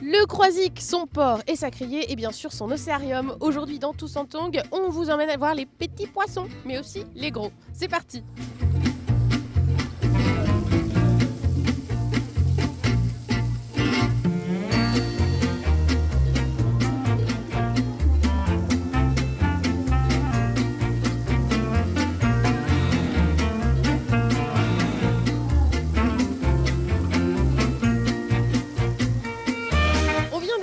Le Croisic, son port et sa criée et bien sûr son océarium. Aujourd'hui dans Tous en Tongue, on vous emmène à voir les petits poissons, mais aussi les gros. C'est parti!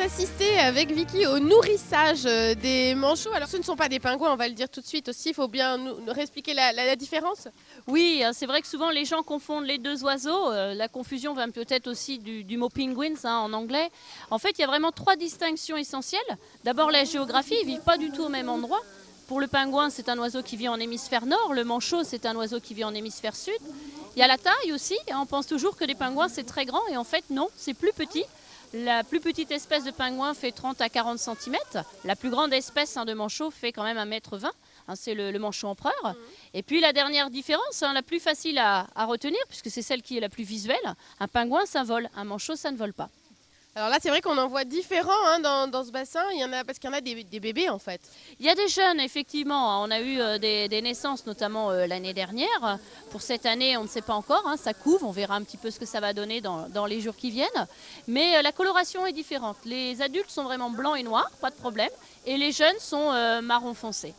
Assister avec Vicky au nourrissage des manchots. Alors ce ne sont pas des pingouins, on va le dire tout de suite aussi, il faut bien nous réexpliquer la différence. Oui, c'est vrai que souvent les gens confondent les deux oiseaux. La confusion vient peut-être aussi du mot penguins en anglais. En fait, il y a vraiment trois distinctions essentielles. D'abord la géographie, ils ne vivent pas du tout au même endroit. Pour le pingouin, c'est un oiseau qui vit en hémisphère nord. Le manchot, c'est un oiseau qui vit en hémisphère sud. Il y a la taille aussi. On pense toujours que les pingouins, c'est très grand. Et en fait, non, c'est plus petit. La plus petite espèce de pingouin fait 30 à 40 cm. La plus grande espèce de manchot fait quand même 1,20 m. C'est le manchot empereur. Et puis la dernière différence, la plus facile à retenir, puisque c'est celle qui est la plus visuelle, un pingouin, ça vole. Un manchot, ça ne vole pas. Alors là, c'est vrai qu'on en voit différents dans ce bassin. Il y en a parce qu'il y en a des bébés en fait. Il y a des jeunes, effectivement. On a eu des naissances, notamment l'année dernière. Pour cette année, on ne sait pas encore. Ça couve. On verra un petit peu ce que ça va donner dans les jours qui viennent. Mais la coloration est différente. Les adultes sont vraiment blancs et noirs, pas de problème. Et les jeunes sont marron foncé.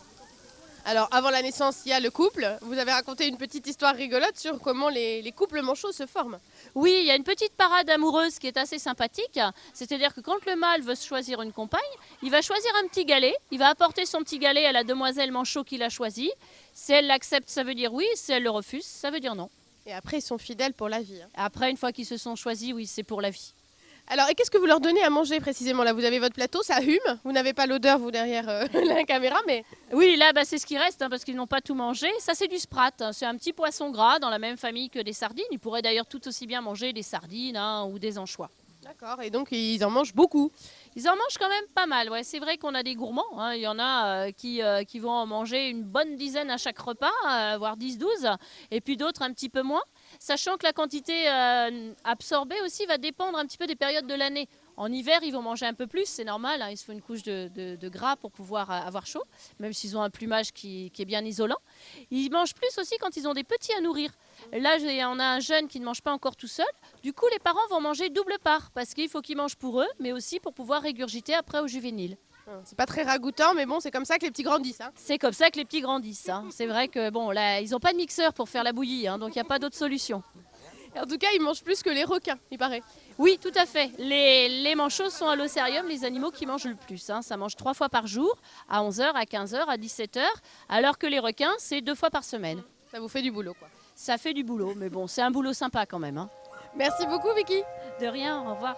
Alors, avant la naissance, il y a le couple. Vous avez raconté une petite histoire rigolote sur comment les couples manchots se forment. Oui, il y a une petite parade amoureuse qui est assez sympathique. C'est-à-dire que quand le mâle veut choisir une compagne, il va choisir un petit galet. Il va apporter son petit galet à la demoiselle manchot qu'il a choisie. Si elle l'accepte, ça veut dire oui. Si elle le refuse, ça veut dire non. Et après, ils sont fidèles pour la vie. Après, une fois qu'ils se sont choisis, oui, c'est pour la vie. Alors, et qu'est-ce que vous leur donnez à manger précisément? Là, vous avez votre plateau, ça hume. Vous n'avez pas l'odeur, vous, derrière la caméra, mais... Oui, là, c'est ce qui reste, parce qu'ils n'ont pas tout mangé. Ça, c'est du sprat. C'est un petit poisson gras dans la même famille que des sardines. Ils pourraient d'ailleurs tout aussi bien manger des sardines ou des anchois. D'accord, et donc ils en mangent beaucoup. Ils en mangent quand même pas mal. Ouais. C'est vrai qu'on a des gourmands. Il y en a qui vont en manger une bonne dizaine à chaque repas, voire 10-12. Et puis d'autres un petit peu moins. Sachant que la quantité absorbée aussi va dépendre un petit peu des périodes de l'année. En hiver, ils vont manger un peu plus, c'est normal. Ils se font une couche de gras pour pouvoir avoir chaud, même s'ils ont un plumage qui est bien isolant. Ils mangent plus aussi quand ils ont des petits à nourrir. Là, on a un jeune qui ne mange pas encore tout seul. Du coup, les parents vont manger double part, parce qu'il faut qu'ils mangent pour eux, mais aussi pour pouvoir régurgiter après au juvénile. C'est pas très ragoûtant, mais bon, c'est comme ça que les petits grandissent. C'est comme ça que les petits grandissent. C'est vrai que bon, là, ils n'ont pas de mixeur pour faire la bouillie, donc il n'y a pas d'autre solution. En tout cas, ils mangent plus que les requins, il paraît. Oui, tout à fait. Les manchots sont à l'océarium les animaux qui mangent le plus. Ça mange 3 fois par jour, à 11h, à 15h, à 17h, alors que les requins, c'est 2 fois par semaine. Ça vous fait du boulot, quoi. Ça fait du boulot, mais bon, c'est un boulot sympa quand même. Merci beaucoup, Vicky. De rien, au revoir.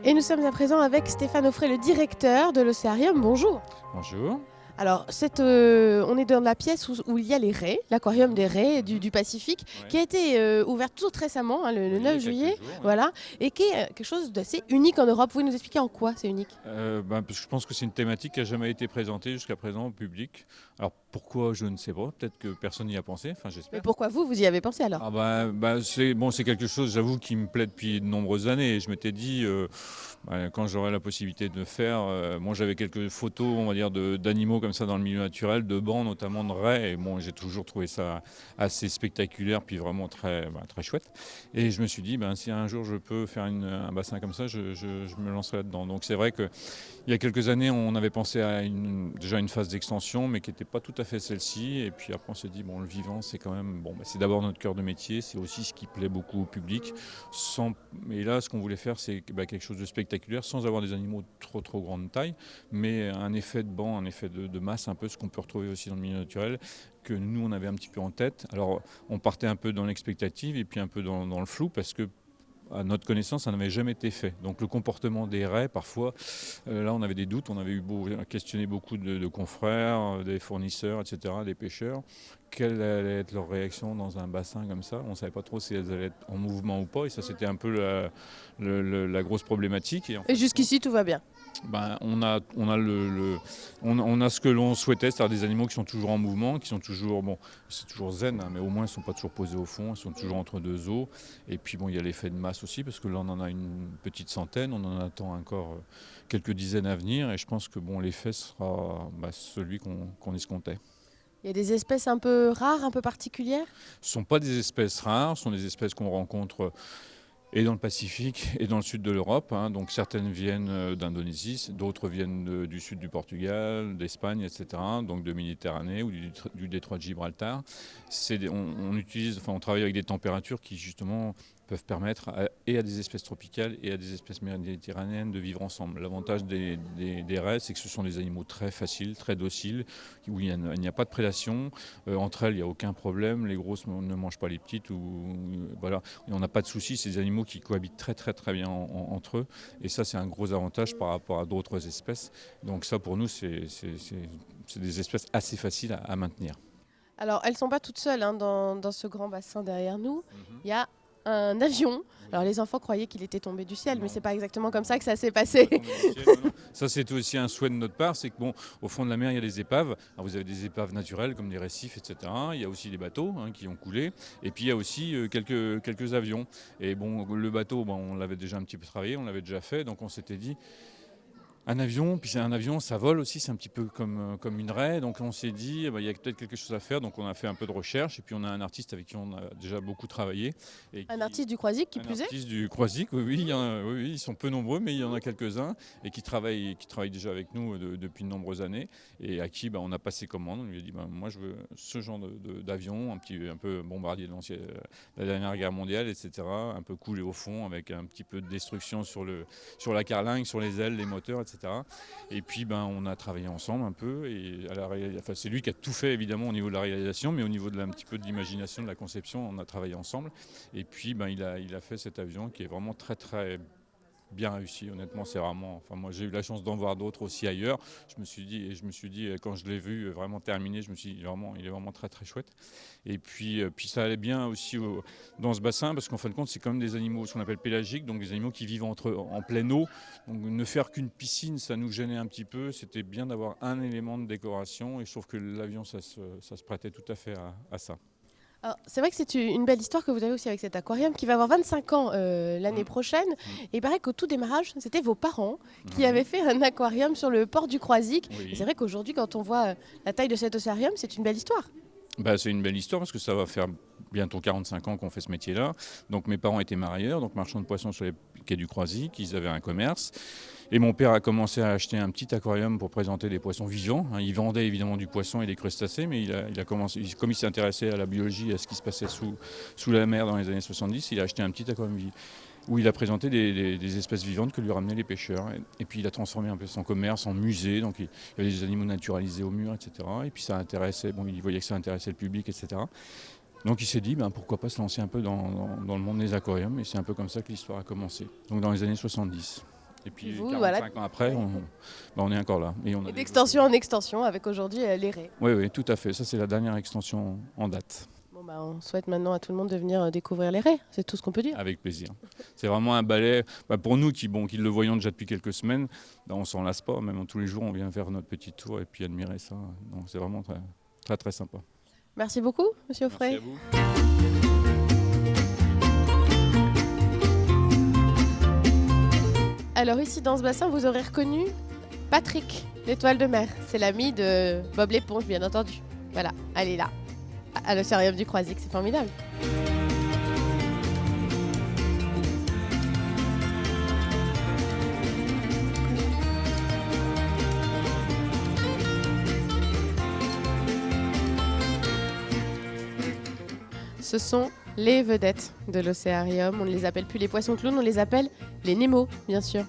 Et nous sommes à présent avec Stéphane Offray, le directeur de l'Océarium. Bonjour. Bonjour. Alors, on est dans la pièce où il y a les raies, l'aquarium des raies du Pacifique, qui a été ouvert tout récemment, le 9 juillet, voilà, et qui est quelque chose d'assez unique en Europe. Vous pouvez nous expliquer en quoi c'est unique? Parce que je pense que c'est une thématique qui n'a jamais été présentée jusqu'à présent au public. Alors pourquoi, je ne sais pas, peut-être que personne n'y a pensé, enfin j'espère. Mais pourquoi vous y avez pensé alors? C'est quelque chose, j'avoue, qui me plaît depuis de nombreuses années. Et je m'étais dit, quand j'aurai la possibilité de le faire, moi j'avais quelques photos, on va dire, d'animaux comme comme ça dans le milieu naturel, de bancs, notamment de raies. Et bon, j'ai toujours trouvé ça assez spectaculaire, puis vraiment très chouette. Et je me suis dit, si un jour je peux faire un bassin comme ça, je me lancerai là-dedans. Donc c'est vrai qu'il y a quelques années, on avait pensé à déjà une phase d'extension, mais qui n'était pas tout à fait celle-ci. Et puis après, on s'est dit, le vivant, c'est quand même, c'est d'abord notre cœur de métier, c'est aussi ce qui plaît beaucoup au public. Et là, ce qu'on voulait faire, c'est quelque chose de spectaculaire, sans avoir des animaux trop grande taille, mais un effet de banc, un effet de masse, un peu ce qu'on peut retrouver aussi dans le milieu naturel, que nous, on avait un petit peu en tête. Alors, on partait un peu dans l'expectative et puis un peu dans le flou, parce que à notre connaissance, ça n'avait jamais été fait. Donc le comportement des raies, parfois, là on avait des doutes, on avait questionné beaucoup de confrères, des fournisseurs, etc., des pêcheurs. Quelle allait être leur réaction dans un bassin comme ça? On ne savait pas trop si elles allaient être en mouvement ou pas, et ça c'était un peu la grosse problématique. Et jusqu'ici tout va bien. On a ce que l'on souhaitait, c'est-à-dire des animaux qui sont toujours en mouvement, qui sont toujours, c'est toujours zen, mais au moins ils ne sont pas toujours posés au fond, ils sont toujours entre deux eaux. Et puis il y a l'effet de masse aussi, parce que là on en a une petite centaine, on en attend encore quelques dizaines à venir, et je pense que l'effet sera celui qu'on escomptait. Il y a des espèces un peu rares, un peu particulières? Ce ne sont pas des espèces rares, ce sont des espèces qu'on rencontre et dans le Pacifique et dans le sud de l'Europe. Donc certaines viennent d'Indonésie, d'autres viennent du sud du Portugal, d'Espagne, etc., donc de Méditerranée ou du détroit de Gibraltar. On travaille avec des températures qui justement peuvent permettre à des espèces tropicales et à des espèces méditerranéennes de vivre ensemble. L'avantage des raies, c'est que ce sont des animaux très faciles, très dociles, où il n'y a pas de prédation. Entre elles, il n'y a aucun problème. Les grosses ne mangent pas les petites. Voilà. Et on n'a pas de soucis. C'est des animaux qui cohabitent très bien entre eux. Et ça, c'est un gros avantage par rapport à d'autres espèces. Donc ça, pour nous, c'est des espèces assez faciles à maintenir. Alors, elles ne sont pas toutes seules dans ce grand bassin derrière nous. Il y a un avion. Alors les enfants croyaient qu'il était tombé du ciel, mais c'est pas exactement comme ça que ça s'est passé. Ça, c'était aussi un souhait de notre part, c'est que au fond de la mer, il y a des épaves. Alors, vous avez des épaves naturelles comme des récifs, etc. Il y a aussi des bateaux qui ont coulé, et puis il y a aussi quelques avions. Et le bateau, on l'avait déjà un petit peu travaillé, on l'avait déjà fait, donc on s'était dit. Un avion, puis c'est un avion, ça vole aussi, c'est un petit peu comme une raie, donc on s'est dit, il y a peut-être quelque chose à faire, donc on a fait un peu de recherche, et puis on a un artiste avec qui on a déjà beaucoup travaillé. Artiste du Croisic qui plus est ? Un artiste du Croisic, oui, ils sont peu nombreux, mais il y en a quelques-uns, et qui travaillent déjà avec nous depuis de nombreuses années, et à qui on a passé commande, on lui a dit, moi je veux ce genre d'avion, un peu bombardier de la dernière guerre mondiale, etc., un peu coulé au fond, avec un petit peu de destruction sur la carlingue, sur les ailes, les moteurs, etc. Et puis on a travaillé ensemble un peu, et c'est lui qui a tout fait évidemment au niveau de la réalisation, mais au niveau un petit peu de l'imagination, de la conception, on a travaillé ensemble. Et puis il a fait cet avion qui est vraiment très bien réussi. Honnêtement, c'est vraiment. Moi, j'ai eu la chance d'en voir d'autres aussi ailleurs. Je me suis dit, quand je l'ai vu vraiment terminé, je me suis dit il est vraiment très chouette. Et puis ça allait bien aussi dans ce bassin, parce qu'en fin de compte, c'est quand même des animaux, ce qu'on appelle pélagiques, donc des animaux qui vivent en pleine eau. Donc ne faire qu'une piscine, ça nous gênait un petit peu. C'était bien d'avoir un élément de décoration, et je trouve que l'avion, ça se prêtait tout à fait à ça. Alors, c'est vrai que c'est une belle histoire que vous avez aussi avec cet aquarium qui va avoir 25 ans l'année prochaine. Et il paraît qu'au tout démarrage, c'était vos parents qui avaient fait un aquarium sur le port du Croisic. Oui. Et c'est vrai qu'aujourd'hui, quand on voit la taille de cet aquarium, c'est une belle histoire. C'est une belle histoire, parce que ça va faire bientôt 45 ans qu'on fait ce métier-là. Donc mes parents étaient marieurs, donc marchands de poissons sur les quais du Croisic, ils avaient un commerce. Et mon père a commencé à acheter un petit aquarium pour présenter des poissons vivants. Il vendait évidemment du poisson et des crustacés, mais il a commencé, comme il s'intéressait à la biologie et à ce qui se passait sous la mer dans les années 70, il a acheté un petit aquarium où il a présenté des espèces vivantes que lui ramenaient les pêcheurs. Et puis il a transformé un peu son commerce en musée, donc il y avait des animaux naturalisés au mur, etc. Et puis ça intéressait, il voyait que ça intéressait le public, etc. Donc il s'est dit, pourquoi pas se lancer un peu dans le monde des aquariums, et c'est un peu comme ça que l'histoire a commencé, donc dans les années 70. Et puis 45 ans après, on est encore là. Et d'extension en extension, avec aujourd'hui les raies. Oui, tout à fait. Ça, c'est la dernière extension en date. On souhaite maintenant à tout le monde de venir découvrir les raies, c'est tout ce qu'on peut dire. Avec plaisir. C'est vraiment un balai, pour nous qui le voyons déjà depuis quelques semaines, on ne s'en lasse pas, même tous les jours on vient faire notre petit tour et puis admirer ça. Donc c'est vraiment très sympa. Merci beaucoup, Monsieur Offray. Merci à vous. Alors ici dans ce bassin, vous aurez reconnu Patrick, l'étoile de mer, c'est l'ami de Bob l'éponge, bien entendu. Voilà, elle est là, à l'Océarium du Croisic, c'est formidable. Ce sont les vedettes de l'Océarium. On ne les appelle plus les poissons clowns, on les appelle les Nemo, bien sûr.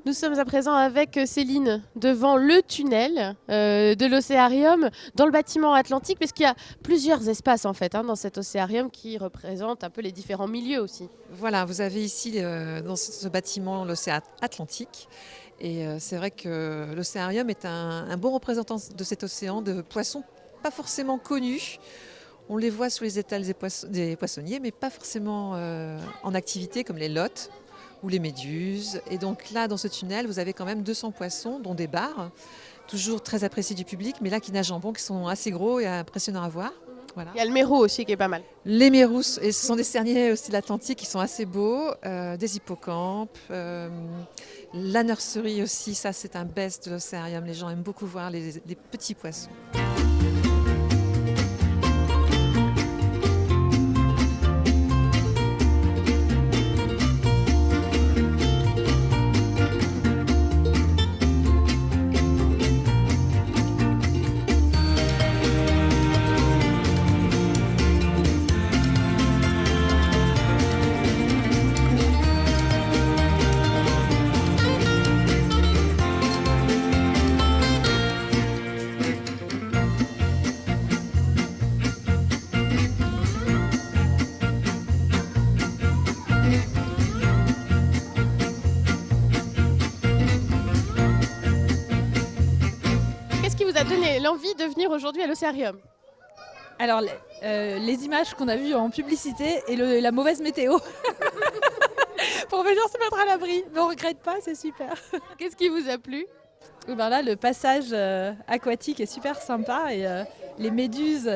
Nous sommes à présent avec Céline devant le tunnel de l'Océarium dans le bâtiment Atlantique, parce qu'il y a plusieurs espaces en fait dans cet Océarium qui représentent un peu les différents milieux aussi. Voilà, vous avez ici dans ce bâtiment l'Océan Atlantique. Et c'est vrai que l'Océarium est un bon représentant de cet océan de poissons pas forcément connus. On les voit sous les étals des poissonniers, mais pas forcément en activité comme les lottes ou les méduses. Et donc là, dans ce tunnel, vous avez quand même 200 poissons, dont des bars, toujours très appréciés du public, mais là qui nagent en bond, qui sont assez gros et impressionnants à voir. Voilà. Il y a le Mérou aussi qui est pas mal. Les mérous, et ce sont des cerniers aussi de l'Atlantique qui sont assez beaux, des hippocampes, la nurserie aussi, ça c'est un best de l'Océarium, les gens aiment beaucoup voir les petits poissons. Qu'est-ce qui vous a donné l'envie de venir aujourd'hui à l'Océarium? Alors, les images qu'on a vues en publicité et la mauvaise météo. Pour venir se mettre à l'abri. Mais on ne regrette pas, c'est super. Qu'est-ce qui vous a plu? Et ben là, le passage aquatique est super sympa et les méduses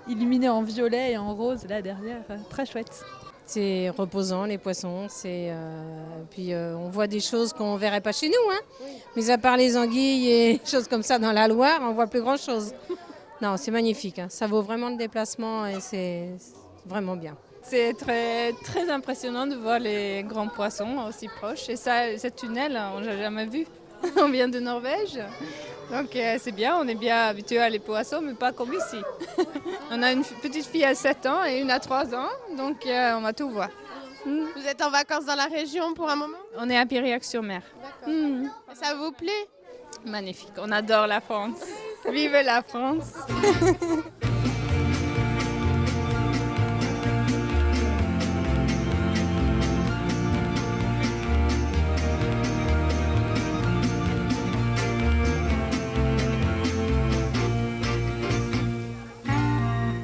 illuminées en violet et en rose là derrière, très chouette. C'est reposant, les poissons. Puis on voit des choses qu'on ne verrait pas chez nous. Mais à part les anguilles et des choses comme ça dans la Loire, on ne voit plus grand-chose. Non, c'est magnifique. Ça vaut vraiment le déplacement et c'est vraiment bien. C'est très, très impressionnant de voir les grands poissons aussi proches. Et ça, ce tunnel, on n'a jamais vu. On vient de Norvège. Donc c'est bien, on est bien habitué à les poissons, mais pas comme ici. On a une petite fille à 7 ans et une à 3 ans, donc on va tout voir. Vous êtes en vacances dans la région pour un moment? On est à Piriac-sur-Mer. Ça vous plaît? Magnifique, on adore la France. Vive la France!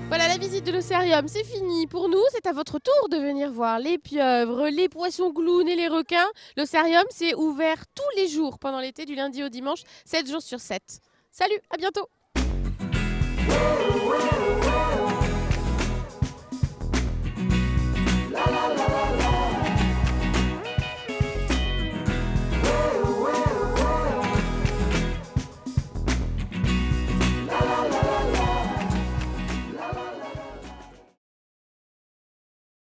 Voilà, la visite de l'Océarium, c'est fini pour nous. C'est à votre tour de venir voir les pieuvres, les poissons clowns et les requins. L'Océarium, c'est ouvert tous les jours pendant l'été, du lundi au dimanche, 7 jours sur 7. Salut, à bientôt!